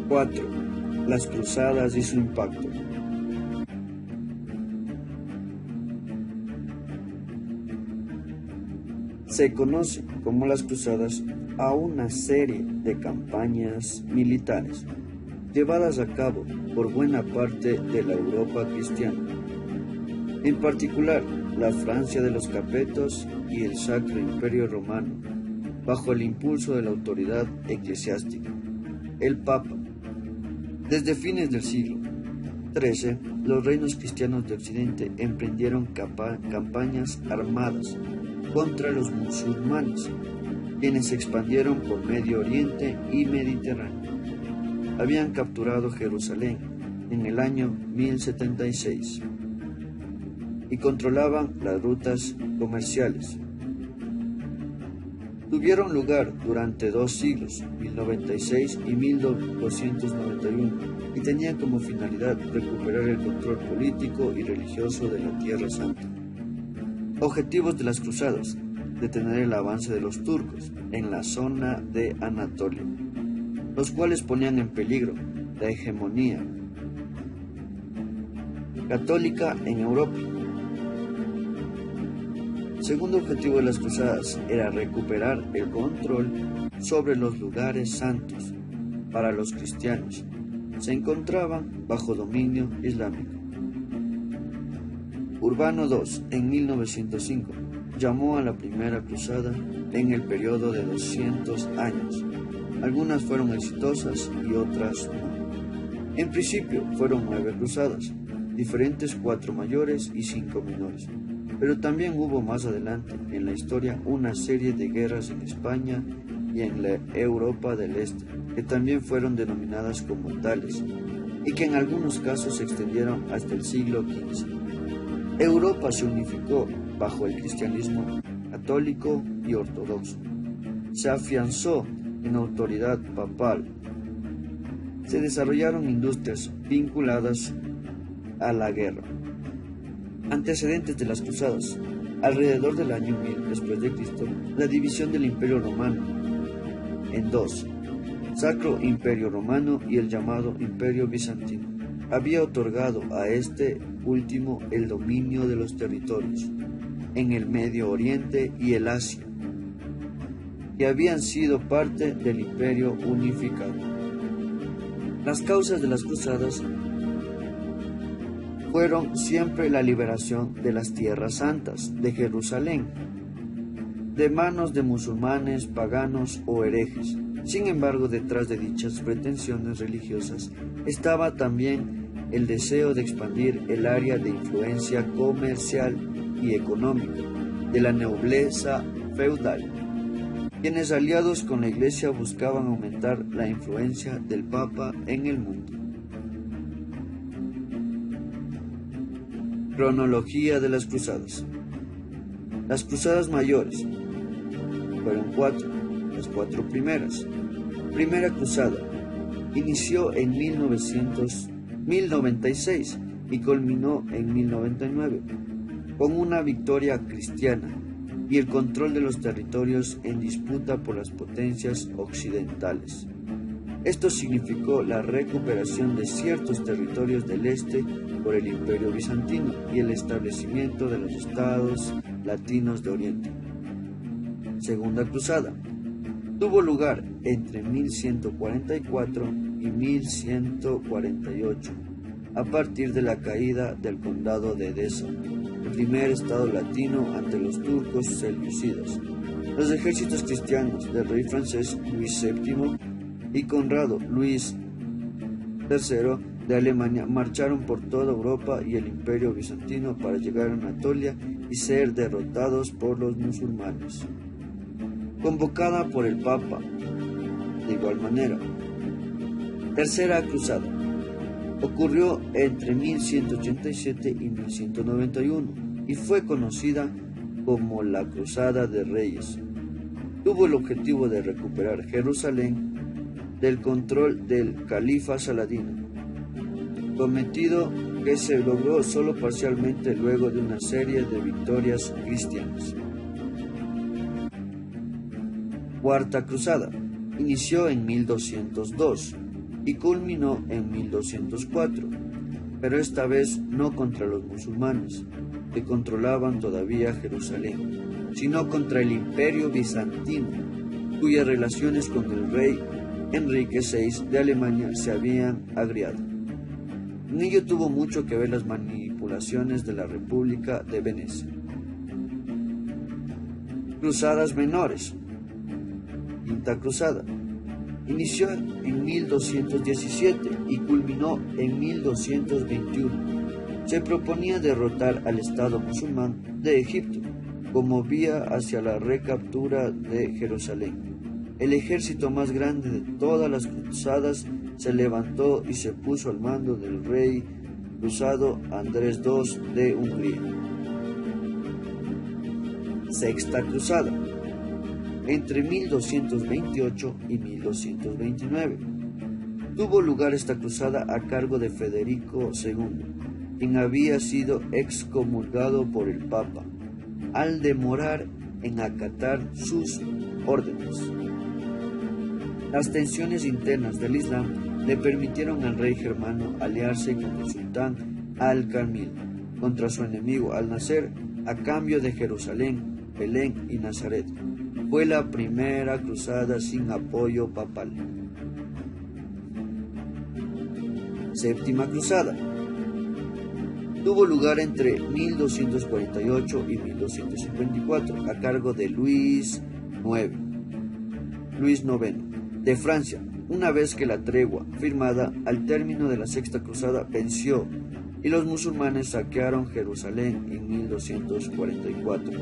4. Las cruzadas y su impacto. Se conoce como las cruzadas a una serie de campañas militares llevadas a cabo por buena parte de la Europa cristiana, en particular la Francia de los Capetos y el Sacro Imperio Romano, bajo el impulso de la autoridad eclesiástica, el Papa. Desde fines del siglo XIII, los reinos cristianos de Occidente emprendieron campañas armadas contra los musulmanes, quienes se expandieron por Medio Oriente y Mediterráneo. Habían capturado Jerusalén en el año 1076 y controlaban las rutas comerciales. Tuvieron lugar durante 2 siglos, 1096 y 1291, y tenían como finalidad recuperar el control político y religioso de la Tierra Santa. Objetivos de las cruzadas: detener el avance de los turcos en la zona de Anatolia, los cuales ponían en peligro la hegemonía católica en Europa. Segundo objetivo de las cruzadas era recuperar el control sobre los lugares santos para los cristianos. Se encontraban bajo dominio islámico. Urbano II, en 1905, llamó a la primera cruzada en el periodo de 200 años. Algunas fueron exitosas y otras no. En principio fueron 9 cruzadas, diferentes, 4 mayores y 5 menores. Pero también hubo más adelante en la historia una serie de guerras en España y en la Europa del Este, que también fueron denominadas como tales, y que en algunos casos se extendieron hasta el siglo XV. Europa se unificó bajo el cristianismo católico y ortodoxo. Se afianzó en autoridad papal. Se desarrollaron industrias vinculadas a la guerra. Antecedentes de las cruzadas: alrededor del año 1000 después de Cristo, la división del Imperio Romano en 2, Sacro Imperio Romano y el llamado Imperio Bizantino, había otorgado a este último el dominio de los territorios en el Medio Oriente y el Asia, que habían sido parte del Imperio unificado. Las causas de las cruzadas fueron siempre la liberación de las tierras santas de Jerusalén, de manos de musulmanes, paganos o herejes. Sin embargo, detrás de dichas pretensiones religiosas estaba también el deseo de expandir el área de influencia comercial y económica de la nobleza feudal, quienes aliados con la Iglesia buscaban aumentar la influencia del Papa en el mundo. Cronología de las cruzadas. Las cruzadas mayores fueron 4, las 4 primeras. Primera cruzada inició en 1096 y culminó en 1099 con una victoria cristiana y el control de los territorios en disputa por las potencias occidentales. Esto significó la recuperación de ciertos territorios del este por el Imperio Bizantino y el establecimiento de los estados latinos de Oriente. Segunda cruzada tuvo lugar entre 1144 y 1148, a partir de la caída del condado de Edesa, el primer estado latino ante los turcos selyúcidas. Los ejércitos cristianos del rey francés Luis VII y Conrado Luis III de Alemania marcharon por toda Europa y el Imperio Bizantino para llegar a Anatolia y ser derrotados por los musulmanes. Convocada por el Papa, de igual manera. Tercera cruzada ocurrió entre 1187 y 1191 y fue conocida como la Cruzada de Reyes. Tuvo el objetivo de recuperar Jerusalén del control del califa Saladino, cometido que se logró solo parcialmente luego de una serie de victorias cristianas. Cuarta cruzada inició en 1202 y culminó en 1204, pero esta vez no contra los musulmanes, que controlaban todavía Jerusalén, sino contra el Imperio Bizantino, cuyas relaciones con el rey Enrique VI de Alemania se habían agriado. En ello tuvo mucho que ver las manipulaciones de la República de Venecia. Cruzadas menores. Quinta Cruzada. Inició en 1217 y culminó en 1221. Se proponía derrotar al Estado musulmán de Egipto como vía hacia la recaptura de Jerusalén. El ejército más grande de todas las cruzadas se levantó y se puso al mando del rey cruzado Andrés II de Hungría. Sexta Cruzada. Entre 1228 y 1229. Tuvo lugar esta cruzada a cargo de Federico II, quien había sido excomulgado por el Papa, al demorar en acatar sus órdenes. Las tensiones internas del Islam le permitieron al rey germano aliarse con el sultán Al-Kamil contra su enemigo Al-Nasser a cambio de Jerusalén, Belén y Nazaret. Fue la primera cruzada sin apoyo papal. Séptima Cruzada. Tuvo lugar entre 1248 y 1254 a cargo de Luis IX de Francia, una vez que la tregua firmada al término de la Sexta Cruzada venció y los musulmanes saquearon Jerusalén en 1244,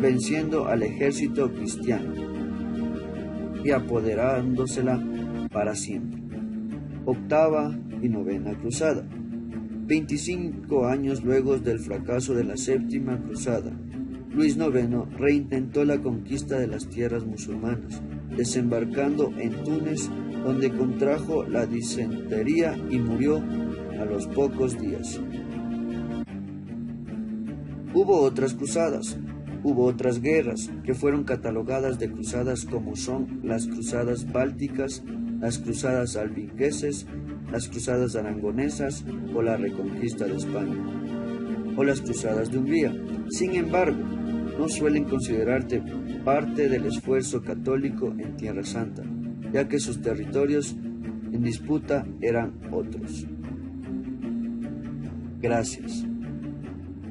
venciendo al ejército cristiano y apoderándosela para siempre. Octava y Novena Cruzada. 25 años luego del fracaso de la Séptima Cruzada, Luis IX reintentó la conquista de las tierras musulmanas, desembarcando en Túnez, donde contrajo la disentería y murió a los pocos días. Hubo otras cruzadas, hubo otras guerras que fueron catalogadas de cruzadas, como son las cruzadas bálticas, las cruzadas albingueses, las cruzadas aragonesas o la reconquista de España, o las cruzadas de Hungría. Sin embargo, no suelen considerarse parte del esfuerzo católico en Tierra Santa, ya que sus territorios en disputa eran otros. Gracias.